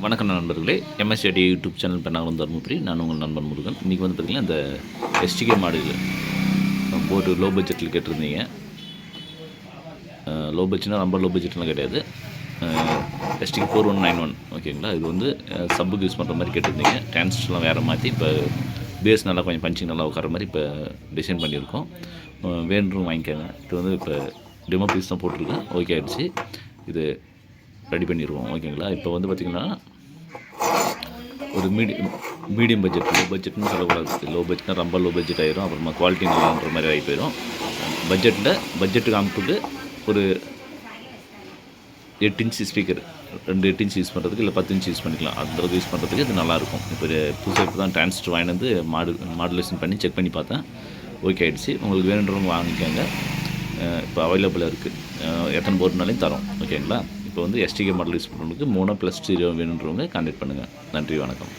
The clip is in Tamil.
வணக்கம் நண்பர்களே, எம்எஸ்டி யூடியூப் சேனல் பெண்ணாகுளம் தர்மபுரி. நான் உங்கள் நண்பன் முருகன். இன்றைக்கி வந்து பார்த்திங்கன்னா இந்த எஸ்டிகே மாடுகள் போட்டு லோ பட்ஜெட்டில் கேட்டிருந்தீங்க. லோ பட்ஜெட்னா ரொம்ப லோ பட்ஜெட்லாம் கிடையாது. எஸ்டிகே 4191 ஓகேங்களா. இது வந்து சப்புக்கு யூஸ் பண்ணுற மாதிரி கேட்டிருந்தீங்க. டிரான்ஸ்லாம் வேறு மாற்றி இப்போ பேஸ் நல்லா கொஞ்சம் பஞ்சிங் நல்லா உட்கார மாதிரி இப்போ டிசைன் பண்ணியிருக்கோம். வேணும் வாங்கிக்கோங்க. இது வந்து இப்போ டெமோ பீஸ் தான் போட்டிருக்கேன். ஓகே ஆகிடுச்சு. இது ரெடி பண்ணிடுவோம் ஓகேங்களா. இப்போ வந்து பார்த்திங்கன்னா ஒரு மீடியம் பட்ஜெட், லோ பட்ஜெட்னு சொல்லக்கூடாது. லோ பட்ஜெட்னா ரொம்ப லோ பட்ஜெட் ஆயிரும். அப்புறமா குவாலிட்டி நல்லான்ற மாதிரி ஆகி போயிடும். பட்ஜெட்டுக்கு அமைப்புக்கு ஒரு 8 இன்ச் ஸ்பீக்கர், 2 8 இன்ச் யூஸ் பண்ணுறதுக்கு இல்லை 10 இன்ச் யூஸ் பண்ணிக்கலாம். அந்தளவுக்கு யூஸ் பண்ணுறதுக்கு இது நல்லாயிருக்கும். இப்போ புதுசாக இப்போ தான் டிரான்சிஸ்டர் வாங்கிட்டு வந்து மாடுலேஷன் பண்ணி செக் பண்ணி பார்த்தேன். ஓகே ஆகிடுச்சு. உங்களுக்கு வேணுன்றவங்க வாங்கிக்கோங்க. இப்போ அவைலபிளாக இருக்குது. எத்தனை போர்ட்னாலையும் தரோம் ஓகேங்களா. இப்போ வந்து எஸ்டிகே மாடல் யூஸ் பண்ணுறதுக்கு 3+0 வேணுன்றவங்க கான்டாக்ட் பண்ணுங்கள். நன்றி, வணக்கம்.